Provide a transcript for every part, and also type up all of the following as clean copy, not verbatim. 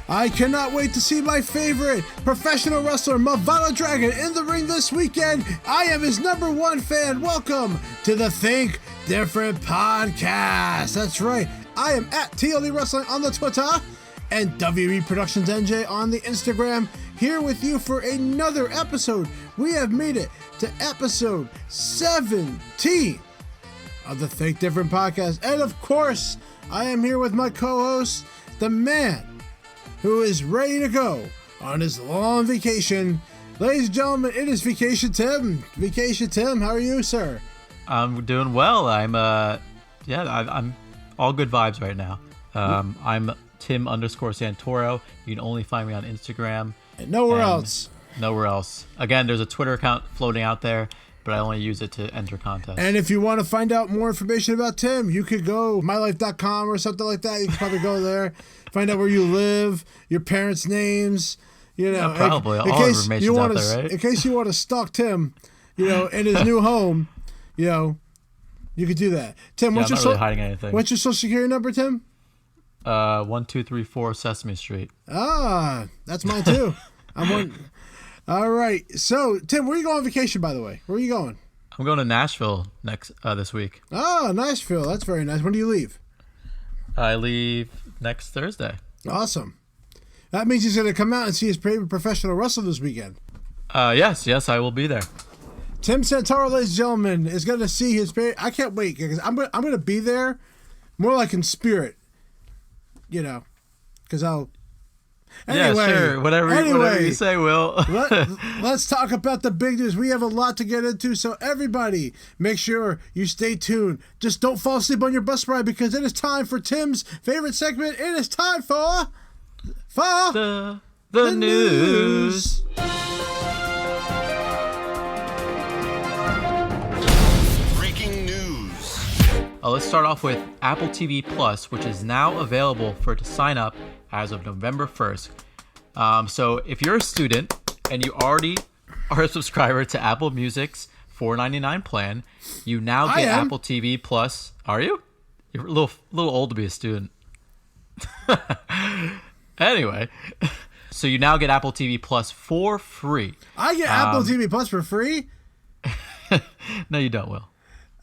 I cannot wait to see my favorite professional wrestler, Mavado Dragon, in the ring this weekend. I am his #1 fan. Welcome to the Think Different podcast. That's right. I am at TLE Wrestling on the Twitter and WE Productions NJ on the Instagram, here with you for another episode. We have made it to episode 17 of the Think Different podcast. And of course, I am here with my co-host, the man who is ready to go on his long vacation. Ladies and gentlemen, it is Vacation Tim. Vacation Tim, how are you, sir? I'm doing well. I'm all good vibes right now. I'm Tim_Santoro. You can only find me on Instagram. And nowhere else. Nowhere else. Again, there's a Twitter account floating out there, but I only use it to enter contests. And if you want to find out more information about Tim, you could go mylife.com or something like that. You can probably go there, find out where you live, your parents' names, Yeah, probably. All information's out there, right? In case you want to stalk Tim, in his new home, you could do that. Tim, I'm not really hiding anything. What's your social security number, Tim? 1234 Sesame Street. Ah, that's mine too. All right. So, Tim, where are you going on vacation, by the way? Where are you going? I'm going to Nashville this week. Oh, Nashville. That's very nice. When do you leave? I leave next Thursday. Awesome. That means he's going to come out and see his favorite professional wrestler this weekend. Yes, I will be there. Tim Santoro, ladies and gentlemen, is going to see his favorite. I can't wait because I'm going to be there more like in spirit, because I'll. Anyway, yeah, sure. Whatever you say, Will. Let's talk about the big news. We have a lot to get into, so everybody, make sure you stay tuned. Just don't fall asleep on your bus ride, because it is time for Tim's favorite segment. It is time for the news. Breaking news. Let's start off with Apple TV Plus, which is now available to sign up as of November 1st. So if you're a student and you already are a subscriber to Apple Music's $4.99 plan, you now get Apple TV Plus. Are you? You're a little old to be a student. Anyway, so you now get Apple TV Plus for free. I get Apple TV Plus for free? No, you don't, Will.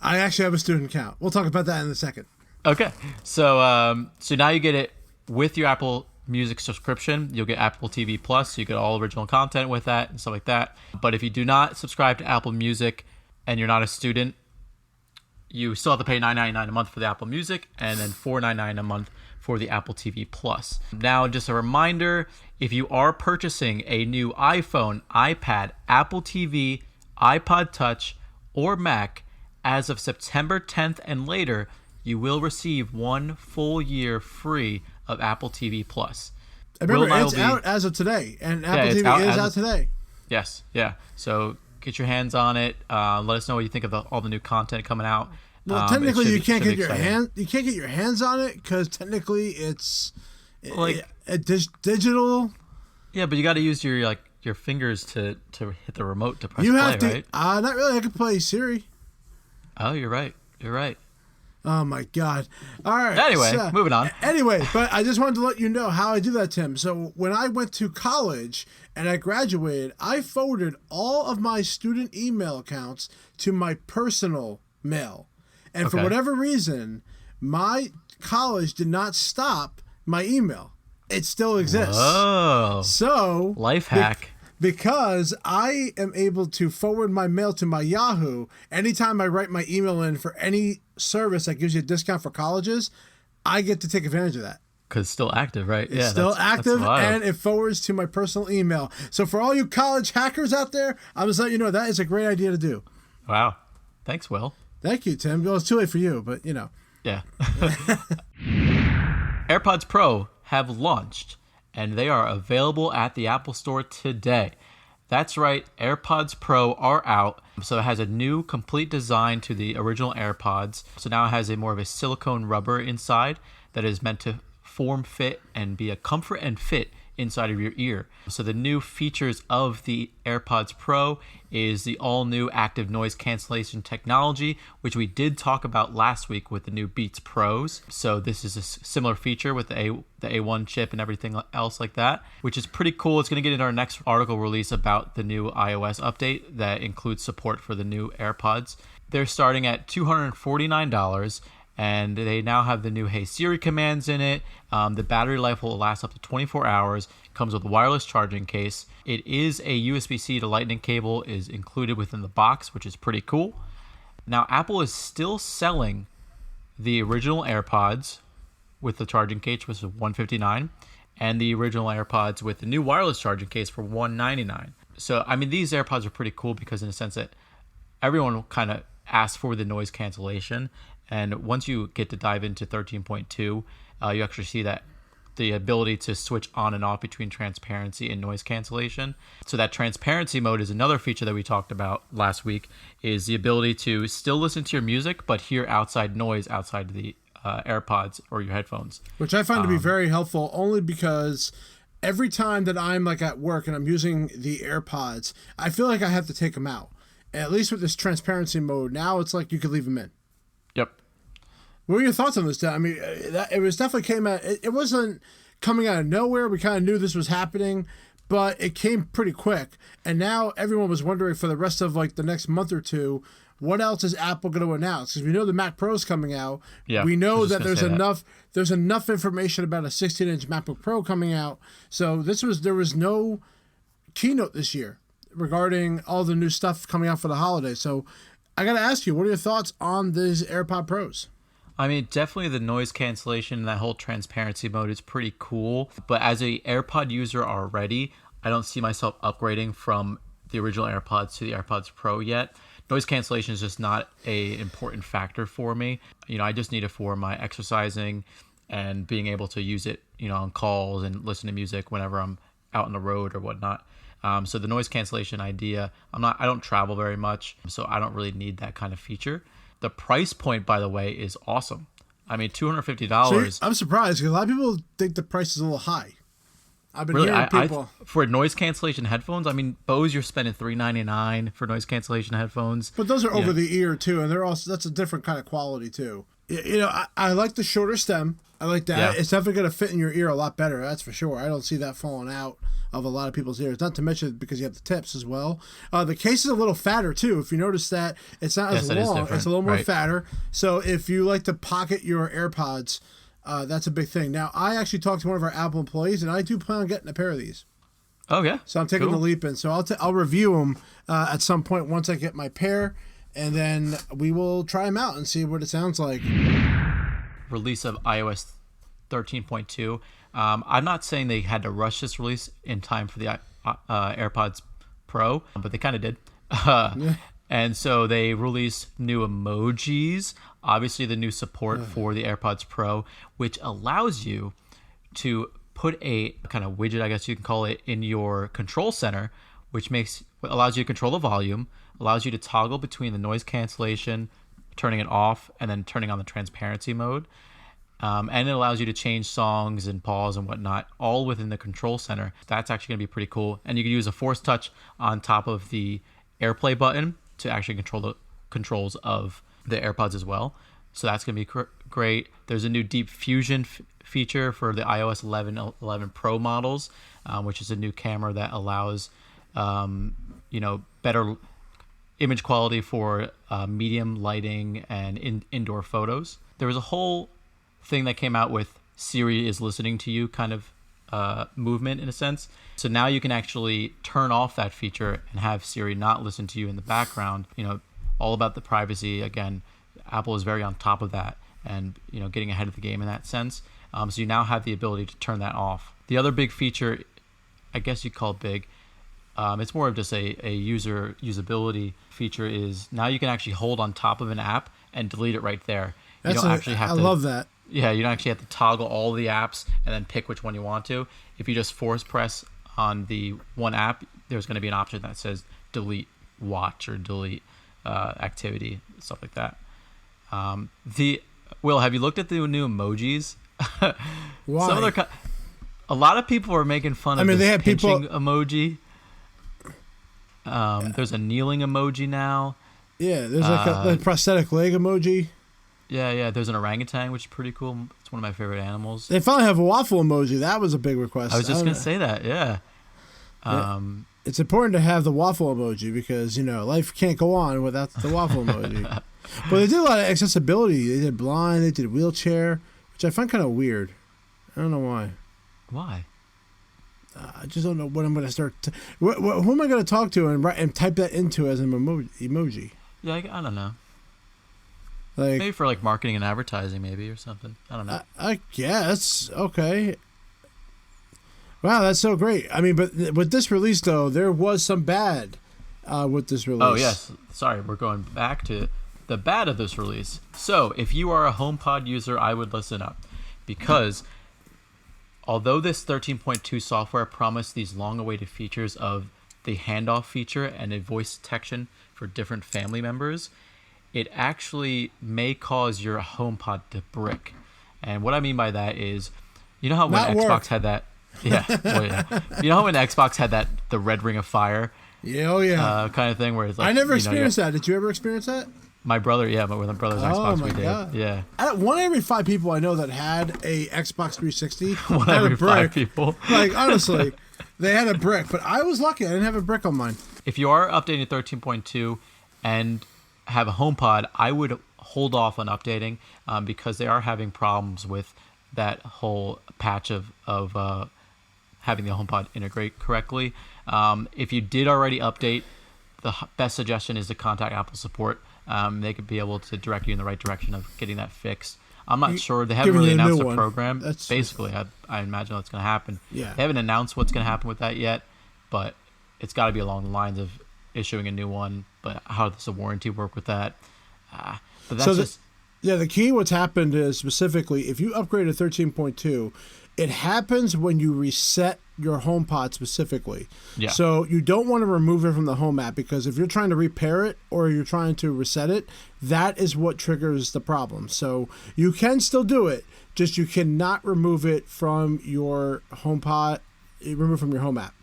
I actually have a student account. We'll talk about that in a second. Okay. So now you get it with your Apple Music subscription. You'll get Apple TV Plus, so you get all original content with that and stuff like that. But if you do not subscribe to Apple Music and you're not a student, you still have to pay $9.99 a month for the Apple Music and then $4.99 a month for the Apple TV Plus. Now, just a reminder, if you are purchasing a new iPhone, iPad, Apple TV, iPod Touch, or Mac as of September 10th and later, you will receive 1 full year free of Apple TV Plus. Remember, it's out as of today, and Apple TV is out today. Yes, yeah. So get your hands on it. Let us know what you think of all the new content coming out. Well, technically, you can't get your hands on it because technically it's digital. Yeah, but you got to use your fingers to hit the remote to press play, right? Not really. I can play Siri. Oh, you're right. Oh my God. All right. Anyway, moving on. Anyway, but I just wanted to let you know how I do that, Tim. So when I went to college and I graduated, I forwarded all of my student email accounts to my personal mail. And for whatever reason, my college did not stop my email. It still exists. Whoa. So life hack. Because I am able to forward my mail to my Yahoo anytime I write my email in for any service that gives you a discount for colleges, I get to take advantage of that. Because it's still active, right? It's still active, and it forwards to my personal email. So for all you college hackers out there, I'm just letting you know that is a great idea to do. Wow. Thanks, Will. Thank you, Tim. Well, it's too late for you, but Yeah. AirPods Pro have launched, and they are available at the Apple Store today. That's right, AirPods Pro are out. So it has a new complete design to the original AirPods. So now it has more of a silicone rubber inside that is meant to form fit and be a comfort and fit inside of your ear. So the new features of the AirPods Pro is the all-new active noise cancellation technology, which we did talk about last week with the new Beats Pros. So this is a similar feature with the A1 chip and everything else like that, which is pretty cool. It's going to get into our next article release about the new iOS update that includes support for the new AirPods. They're starting at $249, and they now have the new Hey Siri commands in it. The battery life will last up to 24 hours. It comes with a wireless charging case. It is a USB-C to Lightning cable is included within the box, which is pretty cool. Now, Apple is still selling the original AirPods with the charging case, which is $159, and the original AirPods with the new wireless charging case for $199. So, I mean, these AirPods are pretty cool because in a sense that everyone kind of asked for the noise cancellation. And once you get to dive into 13.2, you actually see that the ability to switch on and off between transparency and noise cancellation. So that transparency mode is another feature that we talked about last week, is the ability to still listen to your music, but hear outside noise outside the AirPods or your headphones. Which I find to be very helpful, only because every time that I'm like at work and I'm using the AirPods, I feel like I have to take them out. At least with this transparency mode, now it's like you could leave them in. Yep. What were your thoughts on this, Dan? I mean, it was definitely came out. It wasn't coming out of nowhere. We kind of knew this was happening, but it came pretty quick. And now everyone was wondering for the rest of like the next month or two, what else is Apple going to announce? Because we know the Mac Pro is coming out. Yeah, we know that there's enough information about a 16-inch MacBook Pro coming out. So there was no keynote this year regarding all the new stuff coming out for the holidays. So I got to ask you, what are your thoughts on these AirPod Pros? I mean, definitely the noise cancellation and that whole transparency mode is pretty cool. But as a AirPod user already, I don't see myself upgrading from the original AirPods to the AirPods Pro yet. Noise cancellation is just not an important factor for me. You know, I just need it for my exercising and being able to use it, you know, on calls and listen to music whenever I'm out on the road or whatnot. So the noise cancellation idea, I don't travel very much, so I don't really need that kind of feature. The price point, by the way, is awesome. I mean, $250. I'm surprised because a lot of people think the price is a little high. I've been really, hearing people for noise cancellation headphones. I mean, Bose, you're spending $399 for noise cancellation headphones. But those are over the ear too, and that's a different kind of quality too. You know, I like the shorter stem. I like that. Yeah. It's definitely going to fit in your ear a lot better. That's for sure. I don't see that falling out of a lot of people's ears. Not to mention because you have the tips as well. The case is a little fatter too. If you notice that it's not as long, it's a little more fatter. So if you like to pocket your AirPods, that's a big thing. Now, I actually talked to one of our Apple employees, and I do plan on getting a pair of these. Oh yeah. So I'm taking the leap in. So I'll review them at some point once I get my pair, and then we will try them out and see what it sounds like. Release of iOS 13.2. I'm not saying they had to rush this release in time for the AirPods Pro, but they kind of did. And so they released new emojis, obviously the new support for the AirPods Pro, which allows you to put a kind of widget, I guess you can call it, in your control center, which allows you to control the volume, allows you to toggle between the noise cancellation, turning it off, and then turning on the transparency mode. And it allows you to change songs and pause and whatnot, all within the control center. That's actually going to be pretty cool. And you can use a force touch on top of the AirPlay button to actually control the controls of the AirPods as well. So that's going to be great. There's a new Deep Fusion feature for the iOS 11 Pro models, which is a new camera that allows, better image quality for medium lighting and indoor photos. There was a whole thing that came out with Siri is listening to you kind of movement in a sense. So now you can actually turn off that feature and have Siri not listen to you in the background. You know, all about the privacy. Again, Apple is very on top of that and, you know, getting ahead of the game in that sense. So you now have the ability to turn that off. The other big feature, I guess you call it big, it's more of just a usability feature, is now you can actually hold on top of an app and delete it right there. You don't actually have to. I love that. Yeah, you don't actually have to toggle all the apps and then pick which one you want to. If you just force press on the one app, there's going to be an option that says delete watch or delete activity, stuff like that. Will, have you looked at the new emojis? Why? A lot of people are making fun of they this have pinching people emoji. There's a kneeling emoji now. Yeah, there's like a prosthetic leg emoji. Yeah. There's an orangutan, which is pretty cool. It's one of my favorite animals. They finally have a waffle emoji. That was a big request. I was just going to say that, yeah. It's important to have the waffle emoji because, life can't go on without the waffle emoji. But they did a lot of accessibility. They did blind, they did wheelchair, which I find kind of weird. I don't know why. Why? I just don't know what I'm going to start. Who am I going to talk to and type that into as an emoji? Yeah, I don't know. Like, maybe for like marketing and advertising, maybe, or something. I don't know. I guess. Okay. Wow, that's so great. I mean, but with this release, though, there was some bad with this release. Oh, yes. Sorry, we're going back to the bad of this release. So, if you are a HomePod user, I would listen up. Because although this 13.2 software promised these long-awaited features of the handoff feature and a voice detection for different family members, it actually may cause your HomePod to brick. And what I mean by that is, you know how when Xbox had that... Yeah, well, yeah. You know how when Xbox had the red ring of fire? Yeah, oh yeah. Kind of thing where it's like... I never experienced that. Did you ever experience that? My brother, yeah, but with my brother's Xbox, we did. God. Yeah. One every 5 people I know that had a Xbox 360 One had every a brick. 5 people. Like, honestly, they had a brick, but I was lucky. I didn't have a brick on mine. If you are updating 13.2 and have a HomePod, I would hold off on updating because they are having problems with that whole patch of having the HomePod integrate correctly. If you did already update, the best suggestion is to contact Apple support. They could be able to direct you in the right direction of getting that fixed. I'm not sure. They haven't really announced a program. Basically, I imagine that's going to happen. Yeah. They haven't announced what's going to happen with that yet, but it's got to be along the lines of issuing a new one. But how does the warranty work with that? But that's the key what's happened is specifically if you upgrade to 13.2, it happens when you reset your HomePod specifically. Yeah. So you don't want to remove it from the Home app because if you're trying to repair it or you're trying to reset it, that is what triggers the problem. So you can still do it, just you cannot remove it from your HomePod, remove from your Home app.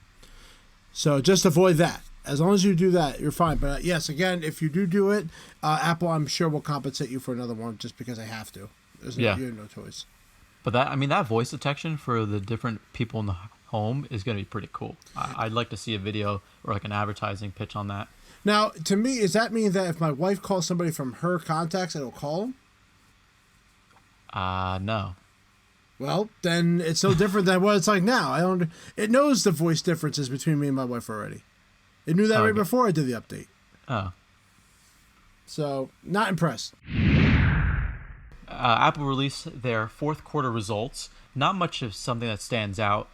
So just avoid that. As long as you do that, you're fine. But yes, again, if you do it, Apple, I'm sure, will compensate you for another one just because they have to. You have no choice. But that voice detection for the different people in the home is going to be pretty cool. I'd like to see a video or like an advertising pitch on that. Now, to me, does that mean that if my wife calls somebody from her contacts, it'll call them? No. Well, then it's no different than what it's like now. It knows the voice differences between me and my wife already. It knew that right before I did the update. Oh. So, not impressed. Apple released their fourth quarter results. Not much of something that stands out,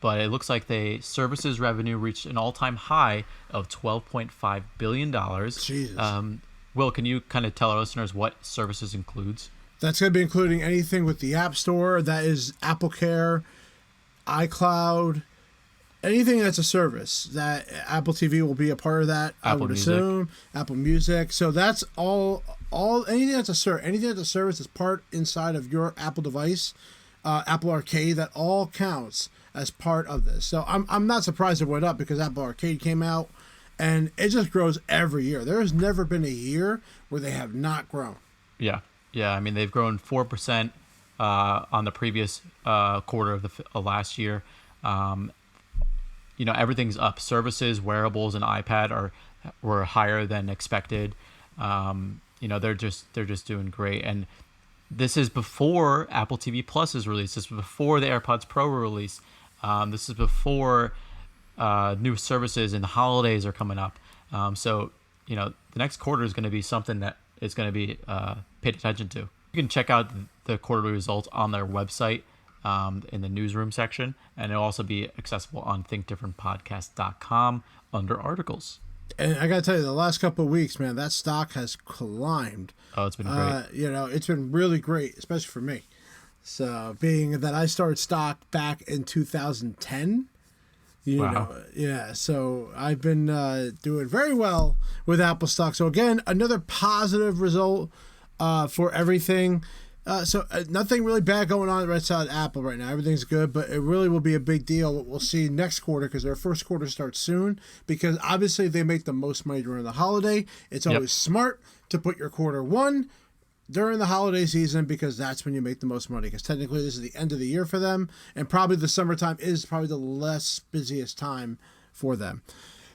but it looks like services revenue reached an all-time high of $12.5 billion. Jesus. Will, can you kind of tell our listeners what services includes? That's going to be including anything with the App Store. That is Apple Care, iCloud, anything that's a service. That Apple TV will be a part of that, I would assume. Apple Music. So that's all anything that's a service is part inside of your Apple device, Apple Arcade, that all counts as part of this. So I'm not surprised it went up because Apple Arcade came out and it just grows every year. There has never been a year where they have not grown. Yeah. I mean, they've grown 4% on the previous quarter of last year. Everything's up. Services, wearables, and iPad were higher than expected. They're just doing great. And this is before Apple TV Plus is released. This is before the AirPods Pro were released. This is before new services and the holidays are coming up. So the next quarter is going to be something that is going to be paid attention to. You can check out the quarterly results on their website in the newsroom section, and it'll also be accessible on thinkdifferentpodcast.com under articles. And I got to tell you, the last couple of weeks, man, that stock has climbed. Oh, it's been great. It's been really great, especially for me. So, being that I started stock back in 2010, so I've been doing very well with Apple stock. So, again, another positive result for everything. Nothing really bad going on right side of Apple right now. Everything's good, but it really will be a big deal. We'll see next quarter because their first quarter starts soon. Because obviously they make the most money during the holiday. It's always smart to put your quarter one during the holiday season because that's when you make the most money. Because technically this is the end of the year for them, and probably the summertime is probably the less busiest time for them.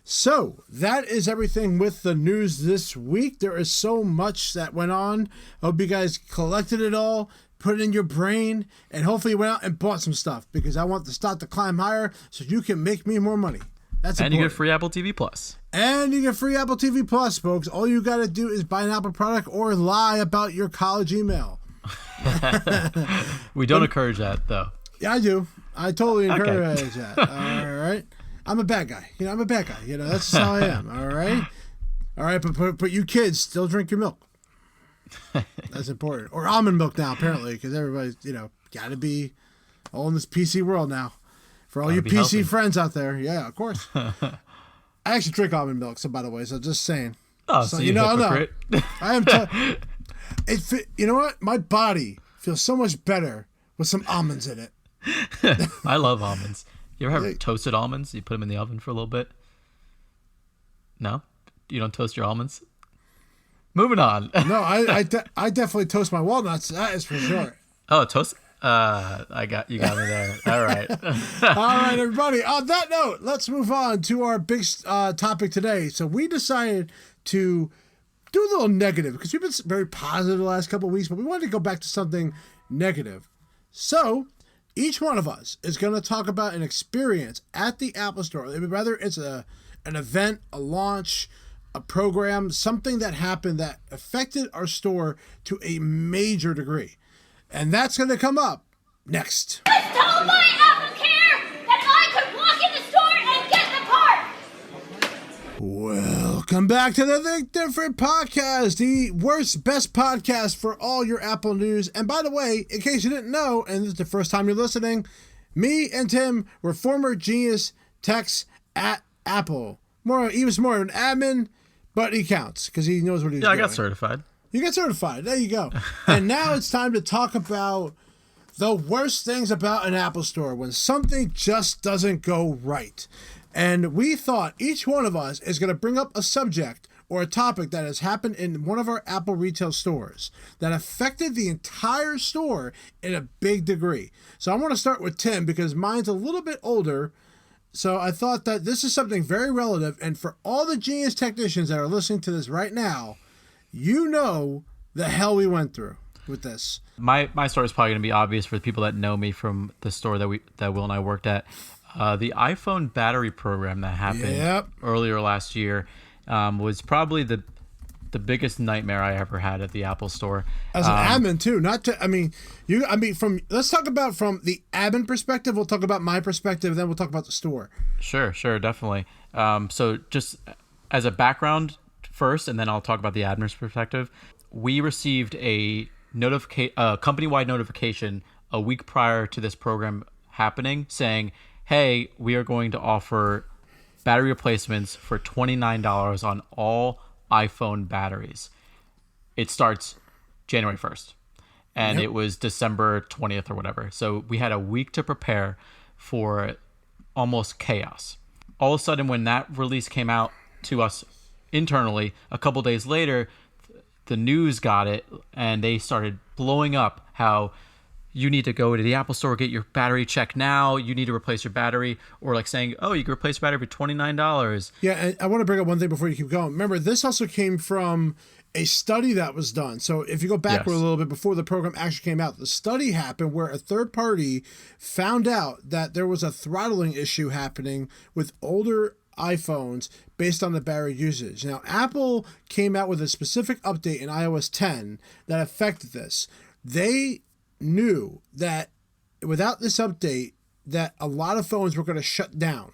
So that is everything with the news this week. There is so much that went on. I hope you guys collected it all, put it in your brain, and hopefully you went out and bought some stuff because I want the stock to climb higher so you can make me more money. That's important. And you get free Apple TV Plus. And you get free Apple TV Plus, folks. All you got to do is buy an Apple product or lie about your college email. We don't encourage that, though. Yeah, I do. I totally encourage that. All right. I'm a bad guy. I'm a bad guy. That's just how I am. All right. All right. But you kids still drink your milk. That's important. Or almond milk now, apparently, because everybody's, got to be all in this PC world now. For all you PC healthy friends out there. Yeah, of course. I actually drink almond milk, so by the way, so just saying. Oh, so you hypocrite. No. I am. You know what? My body feels so much better with some almonds in it. I love almonds. You ever have toasted almonds? You put them in the oven for a little bit? No? You don't toast your almonds? Moving on. No, I definitely toast my walnuts. That is for sure. Oh, toast? You got me there. All right. All right, everybody. On that note, let's move on to our big topic today. So we decided to do a little negative because we've been very positive the last couple of weeks, but we wanted to go back to something negative. So each one of us is going to talk about an experience at the Apple Store. Whether it's an event, a launch, a program, something that happened that affected our store to a major degree. And that's going to come up next. I was told by AppleCare that I could walk in the store and get the part. Welcome back to the Think Different podcast, the worst, best podcast for all your Apple news. And by the way, in case you didn't know, and this is the first time you're listening, me and Tim were former genius techs at Apple. He was more of an admin, but he counts because he knows what he's doing. Yeah, I got certified. You got certified. There you go. And now it's time to talk about the worst things about an Apple Store when something just doesn't go right. And we thought each one of us is going to bring up a subject or a topic that has happened in one of our Apple retail stores that affected the entire store in a big degree. So I want to start with Tim because mine's a little bit older. So I thought that this is something very relative. And for all the genius technicians that are listening to this right now, you know the hell we went through with this. My story is probably going to be obvious for the people that know me from the store that Will and I worked at. The iPhone battery program that happened earlier last year was probably the biggest nightmare I ever had at the Apple Store. As an admin too, let's talk about from the admin perspective. We'll talk about my perspective, then we'll talk about the store. Sure, definitely. So just as a background first, and then I'll talk about the admin's perspective. We received a company-wide notification a week prior to this program happening saying, hey, we are going to offer battery replacements for $29 on all iPhone batteries. It starts January 1st, and It was December 20th or whatever. So we had a week to prepare for almost chaos. All of a sudden, when that release came out to us internally, a couple days later, the news got it, and they started blowing up how you need to go to the Apple Store, get your battery checked now. You need to replace your battery, or like saying, oh, you can replace your battery for $29. Yeah, and I want to bring up one thing before you keep going. Remember, this also came from a study that was done. So if you go backward a little bit before the program actually came out, the study happened where a third party found out that there was a throttling issue happening with older iPhones based on the battery usage. Now, Apple came out with a specific update in iOS 10 that affected this. They knew that without this update, that a lot of phones were going to shut down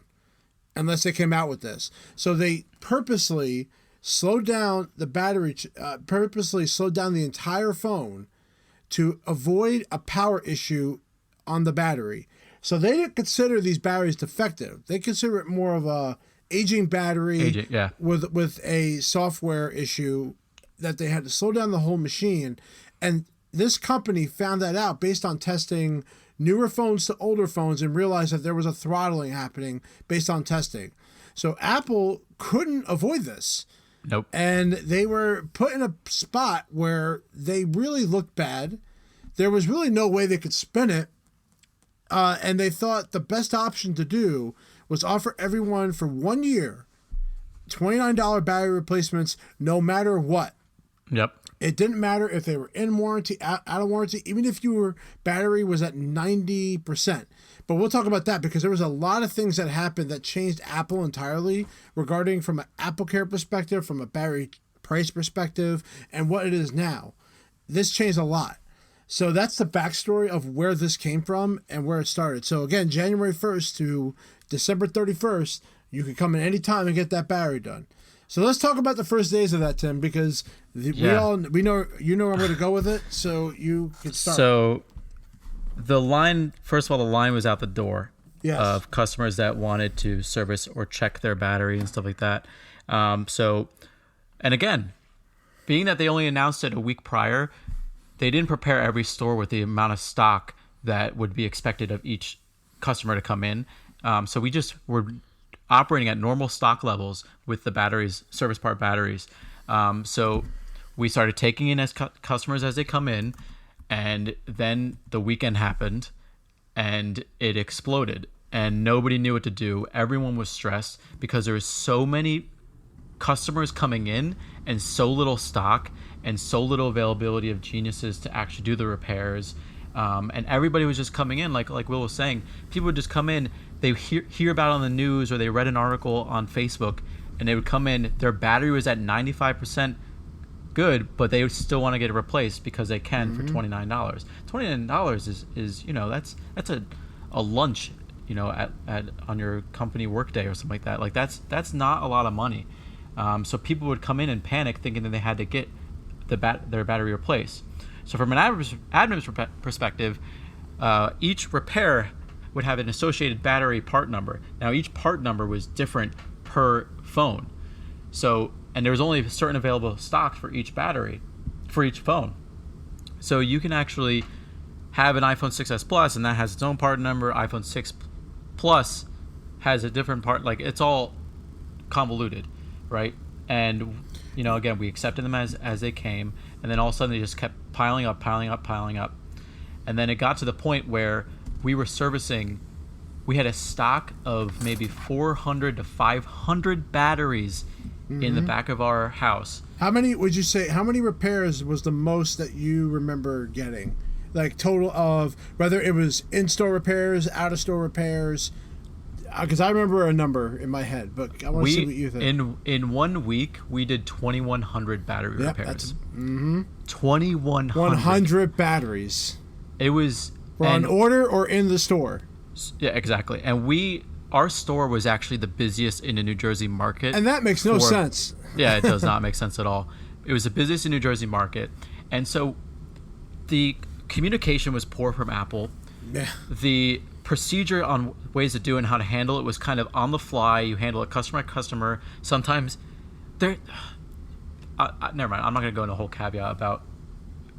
unless they came out with this. So they purposely slowed down the battery, purposely slowed down the entire phone to avoid a power issue on the battery. So they didn't consider these batteries defective. They consider it more of a aging battery with a software issue that they had to slow down the whole machine. And this company found that out based on testing newer phones to older phones and realized that there was a throttling happening based on testing. So Apple couldn't avoid this. Nope. And they were put in a spot where they really looked bad. There was really no way they could spin it. And they thought the best option to do was offer everyone for 1 year $29 battery replacements no matter what. Yep. It didn't matter if they were in warranty, out of warranty, even if your battery was at 90%. But we'll talk about that because there was a lot of things that happened that changed Apple entirely regarding from an Apple Care perspective, from a battery price perspective, and what it is now. This changed a lot. So that's the backstory of where this came from and where it started. So again, January 1st to December 31st, you can come in any time and get that battery done. So let's talk about the first days of that, Tim, because we know you know where to go with it, so you can start. So the line, first of all, the line was out the door of customers that wanted to service or check their battery and stuff like that. And again, being that they only announced it a week prior, they didn't prepare every store with the amount of stock that would be expected of each customer to come in. So we just were operating at normal stock levels with the batteries, service part batteries. So we started taking in as customers as they come in, and then the weekend happened and it exploded and nobody knew what to do. Everyone was stressed because there was so many customers coming in and so little stock and so little availability of geniuses to actually do the repairs. And everybody was just coming in, like Will was saying. People would just come in, they hear about it on the news or they read an article on Facebook, and they would come in, their battery was at 95% good, but they would still want to get it replaced because they can for $29. $29 is that's a lunch, at on your company workday or something like that. Like that's not a lot of money. So people would come in and panic thinking that they had to get their battery replaced. So from an admin perspective, each repair would have an associated battery part number. Now each part number was different per phone. And there was only a certain available stock for each battery, for each phone. So you can actually have an iPhone 6s Plus and that has its own part number. iPhone 6 Plus has a different part. Like, it's all convoluted, right? And again, we accepted them as they came, and then all of a sudden they just kept piling up. And then it got to the point where we were servicing, we had a stock of maybe 400 to 500 batteries in the back of our house. How many repairs was the most that you remember getting? Like total of, whether it was in-store repairs, out-of-store repairs? Because I remember a number in my head, but I want to see what you think. In 1 week, we did 2,100 battery repairs. 2,100. 100 batteries. It was... Were on order or in the store? Yeah, exactly. And our store was actually the busiest in the New Jersey market. And that makes no sense. Yeah, it does not make sense at all. It was the busiest in New Jersey market. And so the communication was poor from Apple. Yeah. The procedure on ways to do it and how to handle it was kind of on the fly. You handle it customer by customer. Sometimes never mind. I'm not going to go into a whole caveat about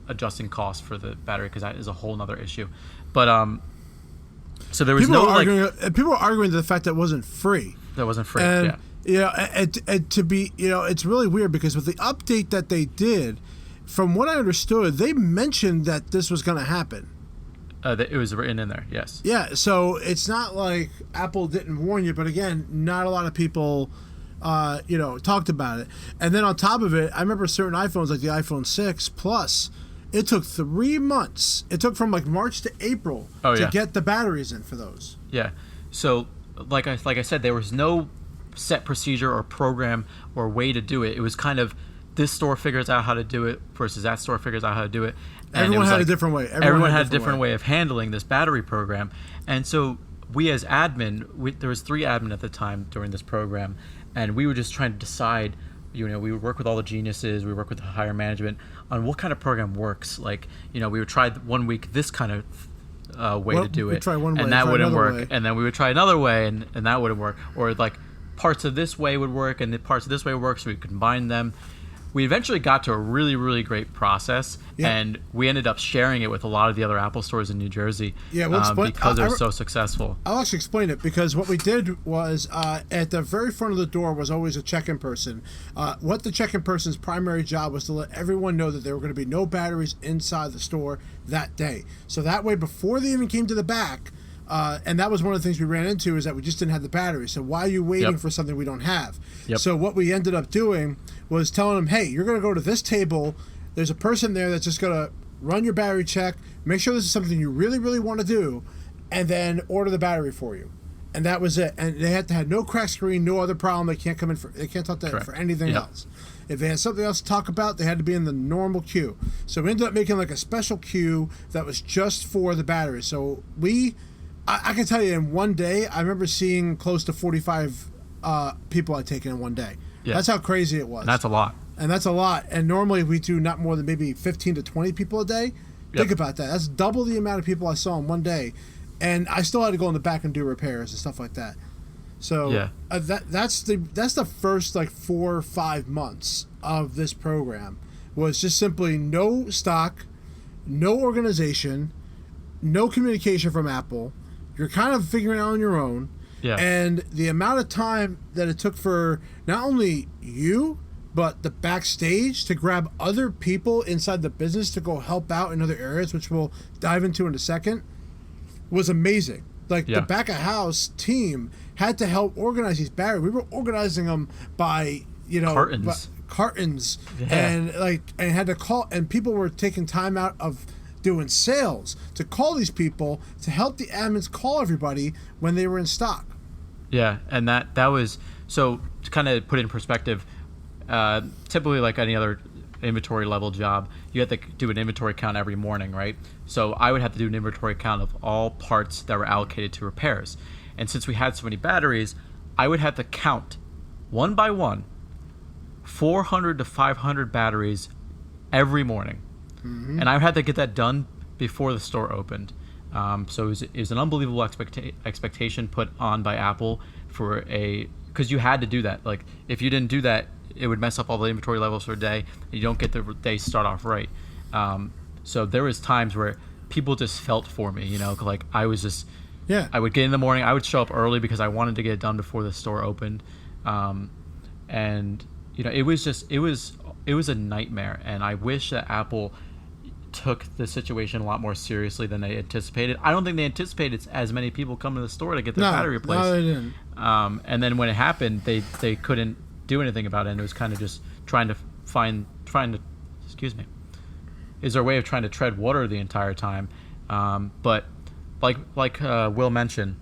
adjusting costs for the battery because that is a whole nother issue. But so there was people were arguing the fact that it wasn't free. That wasn't free. And, yeah. And to be, it's really weird because with the update that they did, from what I understood, they mentioned that this was going to happen. It was written in there, yes. Yeah, so it's not like Apple didn't warn you, but again, not a lot of people, talked about it. And then on top of it, I remember certain iPhones, like the iPhone 6 Plus, it took 3 months. It took from like March to April to get the batteries in for those. Yeah. So, like I said, there was no set procedure or program or way to do it. It was kind of this store figures out how to do it versus that store figures out how to do it. And everyone had a different way. Everyone had a different way of handling this battery program. And so we as admin, there was 3 admin at the time during this program, and we were just trying to decide, we would work with all the geniuses, we would work with the higher management on what kind of program works. Like, we would try 1 week this kind of way to do it, try one way, and that wouldn't work. Way. And then we would try another way, and that wouldn't work. Or like parts of this way would work, and the parts of this way would work, so we could combine them. we eventually got to a really, really great process, and we ended up sharing it with a lot of the other Apple stores in New Jersey. Yeah, we'll explain, because it was so successful. I'll actually explain it, because what we did was at the very front of the door was always a check-in person. What the check-in person's primary job was to let everyone know that there were going to be no batteries inside the store that day. So that way, before they even came to the back, and that was one of the things we ran into, is that we just didn't have the batteries. So why are you waiting for something we don't have? So what we ended up doing was telling them, hey, you're going to go to this table. There's a person there that's just going to run your battery check, make sure this is something you really, really want to do, and then order the battery for you. And that was it. And they had to have no crack screen, no other problem. They can't come in they can't talk to them for anything else. If they had something else to talk about, they had to be in the normal queue. So we ended up making like a special queue that was just for the battery. So I can tell you, in one day, I remember seeing close to 45 people I'd taken in one day. Yeah. That's how crazy it was. And that's a lot. And normally we do not more than maybe 15 to 20 people a day. Think about that. That's double the amount of people I saw in one day. And I still had to go in the back and do repairs and stuff like that. So that's the first like 4 or 5 months of this program, was just simply no stock, no organization, no communication from Apple. You're kind of figuring it out on your own. Yeah. And the amount of time that it took for not only you, but the backstage to grab other people inside the business to go help out in other areas, which we'll dive into in a second, was amazing. Like the back of house team had to help organize these batteries. We were organizing them by, cartons and had to call, and people were taking time out of doing sales to call these people to help the admins call everybody when they were in stock. Yeah, and that was, so to kind of put it in perspective, typically like any other inventory level job, you have to do an inventory count every morning, right? So I would have to do an inventory count of all parts that were allocated to repairs. And since we had so many batteries, I would have to count one by one 400 to 500 batteries every morning. Mm-hmm. And I had to get that done before the store opened. So it was an unbelievable expectation put on by Apple because you had to do that. Like, if you didn't do that, it would mess up all the inventory levels for a day, and you don't get the day start off right. So there was times where people just felt for me, like I was just, I would get in the morning, I would show up early because I wanted to get it done before the store opened. And it was a nightmare, and I wish that Apple took the situation a lot more seriously than they anticipated. I don't think they anticipated as many people coming to the store to get their battery replaced. No, they didn't. And then when it happened, they couldn't do anything about it, and it was kind of just trying to is there a way of trying to tread water the entire time. But like Will mentioned,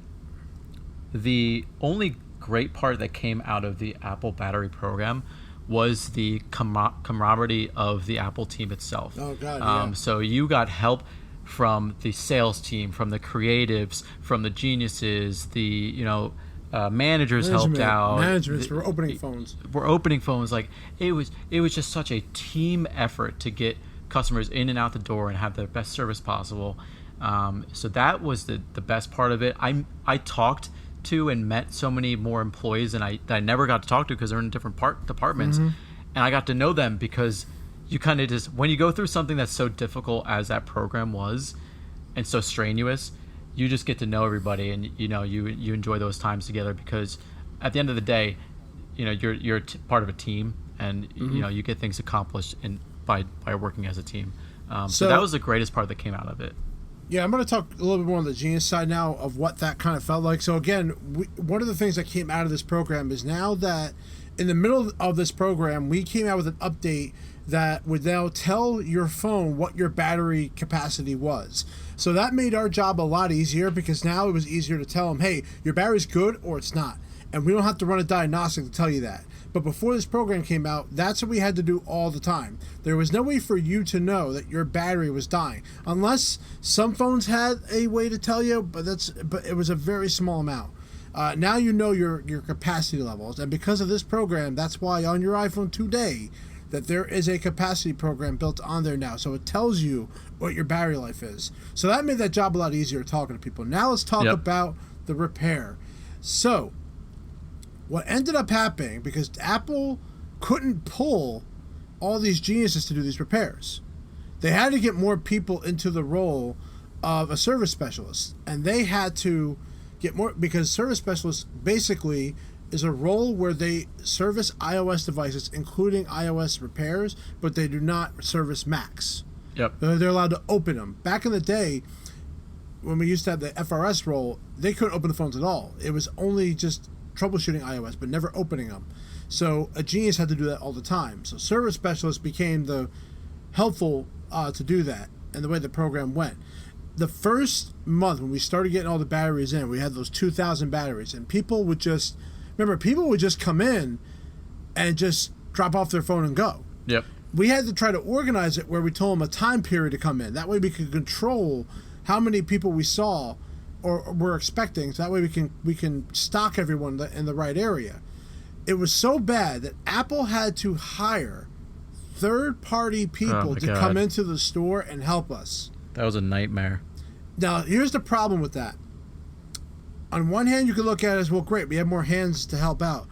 the only great part that came out of the Apple battery program was the camaraderie of the Apple team itself. Oh, God, So you got help from the sales team, from the creatives, from the geniuses, the managers helped out. Managers were opening phones. Like it was just such a team effort to get customers in and out the door and have the best service possible. So that was the best part of it. I talked to and met so many more employees that I never got to talk to because they're in different departments. Mm-hmm. And I got to know them because you kind of just, when you go through something that's so difficult as that program was and so strenuous, you just get to know everybody, and you enjoy those times together, because at the end of the day, you're part of a team, and you get things accomplished by working as a team. So that was the greatest part that came out of it. Yeah, I'm going to talk a little bit more on the genius side now of what that kind of felt like. So again, one of the things that came out of this program is now that in the middle of this program, we came out with an update that would now tell your phone what your battery capacity was. So that made our job a lot easier, because now it was easier to tell them, hey, your battery's good or it's not. And we don't have to run a diagnostic to tell you that. But before this program came out, that's what we had to do all the time. There was no way for you to know that your battery was dying, unless some phones had a way to tell you, but it was a very small amount. Now you know your capacity levels, and because of this program, that's why on your iPhone today, that there is a capacity program built on there now. So it tells you what your battery life is. So that made that job a lot easier talking to people. Now let's talk about the repair. So what ended up happening, because Apple couldn't pull all these geniuses to do these repairs. They had to get more people into the role of a service specialist, and they had to get more, because service specialist basically is a role where they service iOS devices, including iOS repairs, but they do not service Macs. Yep. They're allowed to open them. Back in the day, when we used to have the FRS role, they couldn't open the phones at all. It was only just troubleshooting iOS, but never opening them. So a genius had to do that all the time. So service specialist became the helpful to do that, and the way the program went. The first month when we started getting all the batteries in, we had those 2,000 batteries, and people would just come in and just drop off their phone and go. Yep. We had to try to organize it where we told them a time period to come in. That way we could control how many people we saw or were expecting. So that way we can stock everyone in the right area. It was so bad that Apple had to hire third-party people to come into the store and help us. That was a nightmare. Now, here's the problem with that. On one hand, you could look at it as, well, great, we have more hands to help out.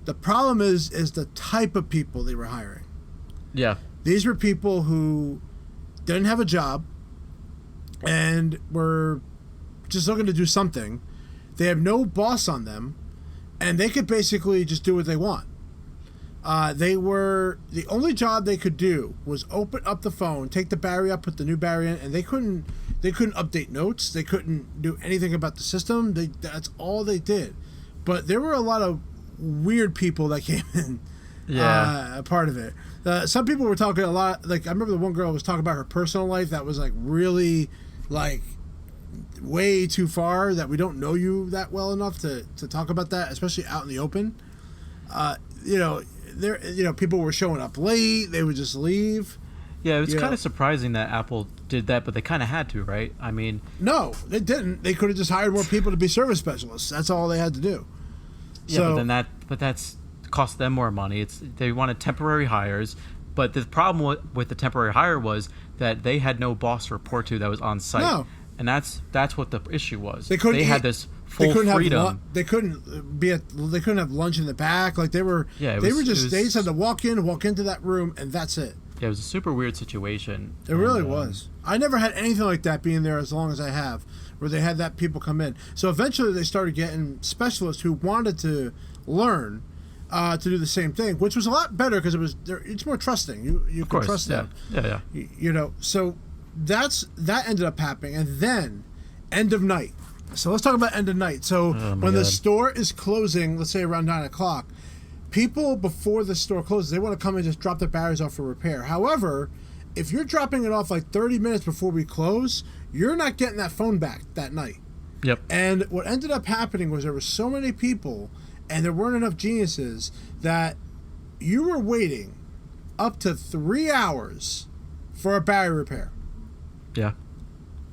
The problem is the type of people they were hiring. Yeah. These were people who didn't have a job and were just looking to do something. They have no boss on them, and they could basically just do what they want. The only job they could do was open up the phone, take the battery out, put the new battery in, and they couldn't update notes. They couldn't do anything about the system. That's all they did. But there were a lot of weird people that came in. A part of it. Some people were talking a lot. Like, I remember the one girl was talking about her personal life that was like really, like, way too far, that we don't know you that well enough to talk about that, especially out in the open. People were showing up late. They would just leave. Yeah, it was kind of surprising that Apple did that, but they kind of had to, right? I mean, no, they didn't. They could have just hired more people to be service specialists. That's all they had to do. Yeah, but that's cost them more money. They wanted temporary hires, but the problem with the temporary hire was that they had no boss to report to that was on site. No. And that's what the issue was. They had this full freedom. They couldn't have lunch in the back. Like they just had to walk into that room, and that's it. Yeah, it was a super weird situation. It really was. I never had anything like that being there as long as I have, where they had that people come in. So eventually they started getting specialists who wanted to learn to do the same thing, which was a lot better because it's more trusting. You can trust them. Yeah. So that ended up happening, and then end of night. So let's talk about end of night. So when the store is closing, let's say around 9 o'clock, people before the store closes, they want to come and just drop their batteries off for repair. However, if you're dropping it off like 30 minutes before we close, you're not getting that phone back that night. Yep. And what ended up happening was there were so many people and there weren't enough geniuses that you were waiting up to 3 hours for a battery repair. Yeah.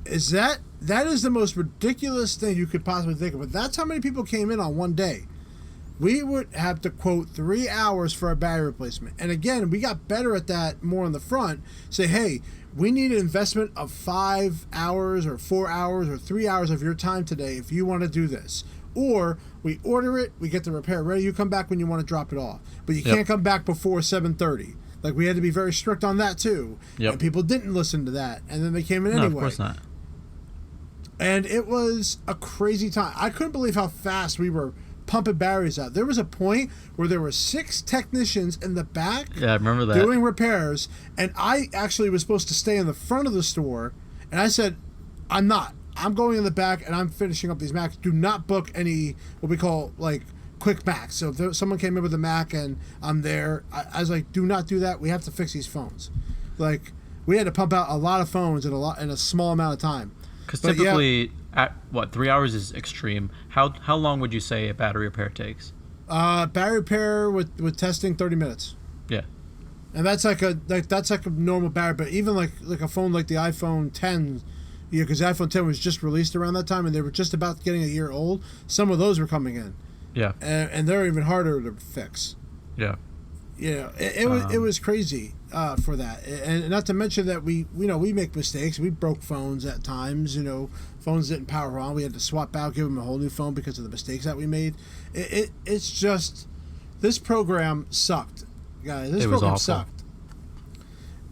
That is the most ridiculous thing you could possibly think of. But that's how many people came in on one day. We would have to quote 3 hours for a battery replacement. And again, we got better at that more on the front. Say, hey, we need an investment of 5 hours or 4 hours or 3 hours of your time today if you want to do this. Or we order it, we get the repair ready, you come back when you want to drop it off. But you can't come back before 7:30. Like, we had to be very strict on that too. Yep. And people didn't listen to that. And then they came in anyway. No, of course not. And it was a crazy time. I couldn't believe how fast we were pumping batteries out. There was a point where there were 6 technicians in the back. Yeah, I remember that. Doing repairs. And I actually was supposed to stay in the front of the store. And I said, I'm not. I'm going in the back and I'm finishing up these Macs. Do not book any, what we call, like, quick Macs. So if someone came in with a Mac and I'm there, I was like, do not do that. We have to fix these phones. Like, we had to pump out a lot of phones in a small amount of time. Because typically, 3 hours is extreme. How long would you say a battery repair takes? Battery repair with testing, 30 minutes. Yeah. And that's like a normal battery. But even like a phone like the iPhone 10, because the iPhone 10 was just released around that time, and they were just about getting a year old. Some of those were coming in. Yeah. And they're even harder to fix. Yeah. It was crazy for that, and not to mention that we make mistakes. We broke phones at times. Phones didn't power on. We had to swap out, give them a whole new phone because of the mistakes that we made. It's just, this program sucked, guys. This program sucked.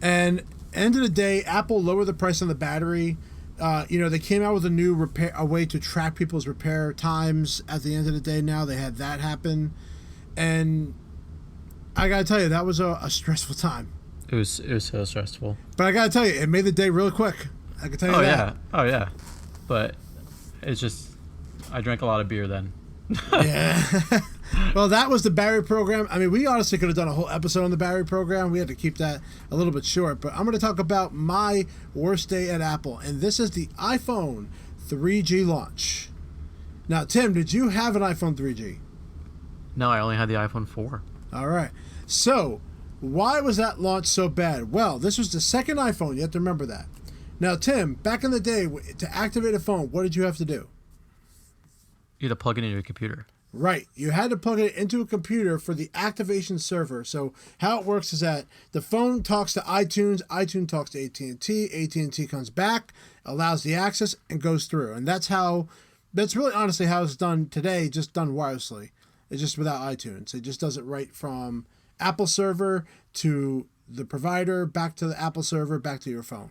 And end of the day, Apple lowered the price on the battery. They came out with a way to track people's repair times at the end of the day. Now they had that happen. And I got to tell you, that was a stressful time. It was so stressful. But I got to tell you, it made the day real quick. I can tell you that. Oh, yeah. But it's just, I drank a lot of beer then. Yeah. Well, that was the battery program. I mean, we honestly could have done a whole episode on the battery program. We had to keep that a little bit short. But I'm going to talk about my worst day at Apple. And this is the iPhone 3G launch. Now, Tim, did you have an iPhone 3G? No, I only had the iPhone 4. All right. So, why was that launch so bad? Well, this was the second iPhone. You have to remember that. Now, Tim, back in the day, to activate a phone, what did you have to do? You had to plug it into your computer. Right. You had to plug it into a computer for the activation server. So how it works is that the phone talks to iTunes, iTunes talks to AT&T, AT&T comes back, allows the access, and goes through. And that's really honestly how it's done today, just done wirelessly. It's just without iTunes. It just does it right from Apple server to the provider, back to the Apple server, back to your phone.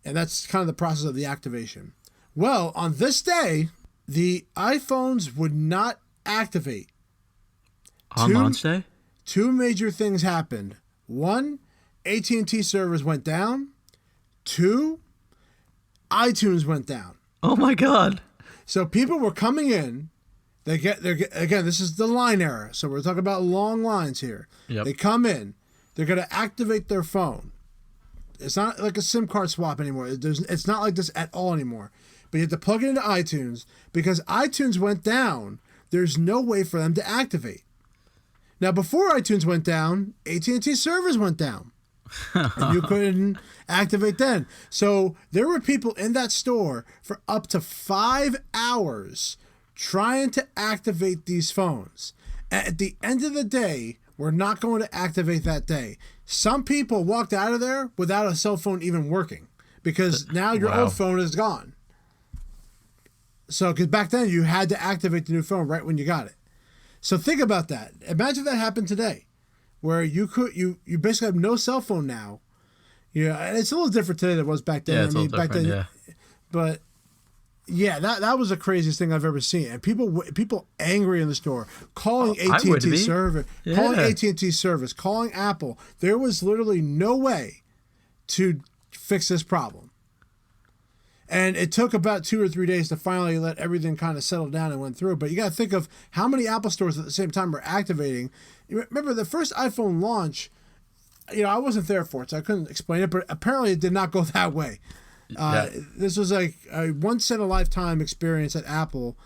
And that's kind of the process of the activation. Well, on this day, the iPhones would not activate. On launch day? Two major things happened. One, AT&T servers went down. Two, iTunes went down. Oh my God. So people were coming in. Again, this is the line era. So we're talking about long lines here. Yep. They come in. They're going to activate their phone. It's not like a SIM card swap anymore. It's not like this at all anymore. But you have to plug it into iTunes because iTunes went down. There's no way for them to activate. Now, before iTunes went down, AT&T servers went down. And you couldn't activate then. So there were people in that store for up to 5 hours trying to activate these phones. At the end of the day, we're not going to activate that day. Some people walked out of there without a cell phone even working because now your old phone is gone. So, because back then you had to activate the new phone right when you got it. So think about that. Imagine that happened today, where you basically have no cell phone now. Yeah, and it's a little different today than it was back then. Yeah, it's a little different. Yeah. But yeah, that was the craziest thing I've ever seen. And people angry in the store, calling AT&T server, calling AT&T service, calling Apple. There was literally no way to fix this problem. And it took about 2 or 3 days to finally let everything kind of settle down and went through. But you got to think of how many Apple stores at the same time were activating. Remember the first iPhone launch, I wasn't there for it, so I couldn't explain it, but apparently it did not go that way. This was like a once-in-a-lifetime experience at Apple.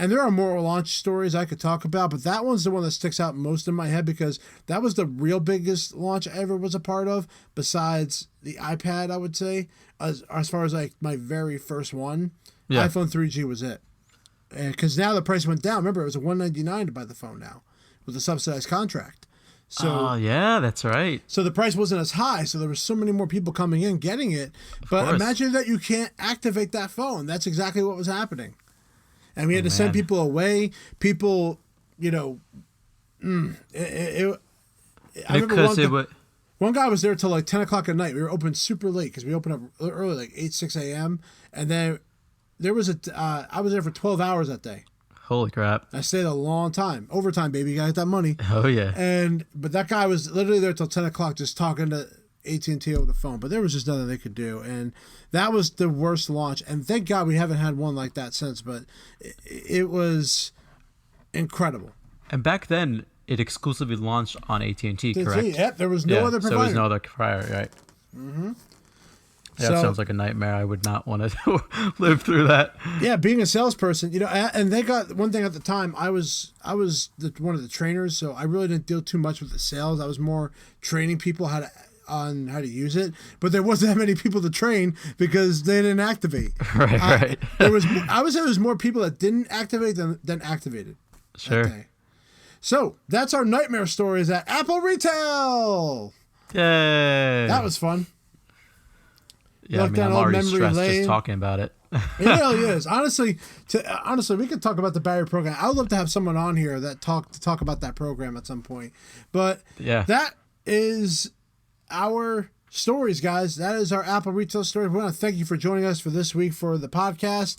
And there are more launch stories I could talk about, but that one's the one that sticks out most in my head because that was the real biggest launch I ever was a part of, besides the iPad, I would say, as far as like my very first one. Yeah. iPhone 3G was it. Because now the price went down. Remember, it was $199 to buy the phone now with a subsidized contract. So, yeah, that's right. So the price wasn't as high, so there were so many more people coming in getting it. But imagine that you can't activate that phone. That's exactly what was happening. And we had to send people away. People, I remember one guy was there till like 10 o'clock at night. We were open super late because we opened up early, like 6 a.m. And then there was I was there for 12 hours that day. Holy crap. I stayed a long time. Overtime, baby. You got to get that money. Oh, yeah. But that guy was literally there till 10 o'clock just talking to AT&T over the phone. But there was just nothing they could do. And that was the worst launch. And thank God we haven't had one like that since. But it was incredible. And back then, it exclusively launched on AT&T, correct? Yep, there was no other provider. So there was no other provider, right? Mm-hmm. Yeah, that sounds like a nightmare. I would not want to live through that. Yeah, being a salesperson, and they got one thing at the time. I was one of the trainers, so I really didn't deal too much with the sales. I was more training people on how to use it. But there wasn't that many people to train because they didn't activate. Right. I would say there was more people that didn't activate than activated. Sure. That day. So that's our nightmare stories at Apple Retail. Yay! That was fun. Yeah, I'm already stressed just talking about it. It really is. Honestly, we could talk about the battery program. I would love to have someone on here that talk about that program at some point. But that is our stories, guys. That is our Apple retail story. We want to thank you for joining us for this week for the podcast.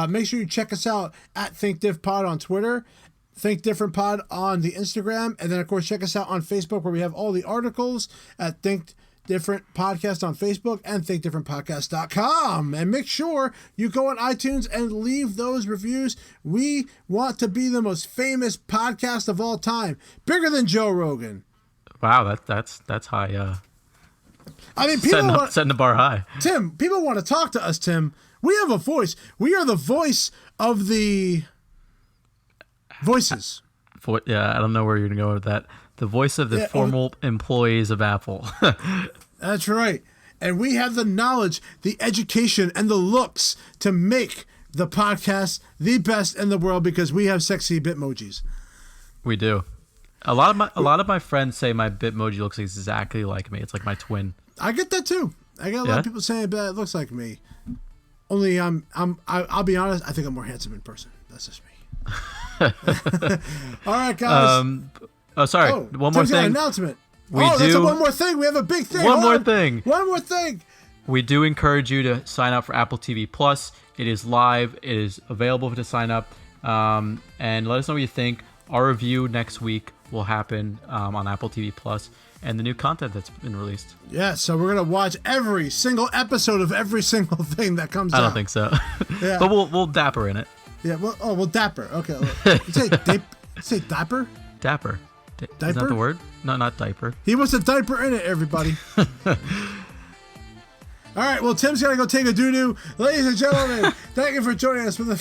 Make sure you check us out at ThinkDiffPod on Twitter, Think Different Pod on the Instagram, and then of course check us out on Facebook where we have all the articles at Think Different Podcast on Facebook and thinkdifferentpodcast.com. And make sure you go on iTunes and leave those reviews. We want to be the most famous podcast of all time, bigger than Joe Rogan. Wow, that's high. I mean, people setting the bar high. Tim, people want to talk to us, Tim. We have a voice. We are the voice of the voices. Yeah, I don't know where you're going to go with that. The voice of the formal employees of Apple. That's right. And we have the knowledge, the education, and the looks to make the podcast the best in the world because we have sexy Bitmojis. We do. A lot of my friends say my Bitmoji looks exactly like me. It's like my twin. I get that too. I get a lot of people saying that it looks like me. Only I'll be honest, I think I'm more handsome in person. That's just me. All right, guys. One more thing. Announcement. That's one more thing. We have a big thing. One more thing. We do encourage you to sign up for Apple TV Plus. It is live. It is available to sign up. And let us know what you think. Our review next week will happen on Apple TV Plus and the new content that's been released. Yeah, so we're gonna watch every single episode of every single thing that comes out. I don't think so. Yeah. But we'll dapper in it. Yeah, we'll dapper. Okay. Say dapper? Dapper. Diaper? Is that the word? No, not diaper. He wants a diaper in it, everybody. All right, well, Tim's got to go take a doo-doo. Ladies and gentlemen, thank you for joining us for the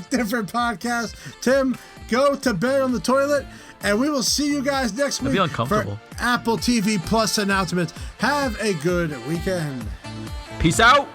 Different Podcast. Tim, go to bed on the toilet, and we will see you guys next week for Apple TV Plus announcements. Have a good weekend. Peace out.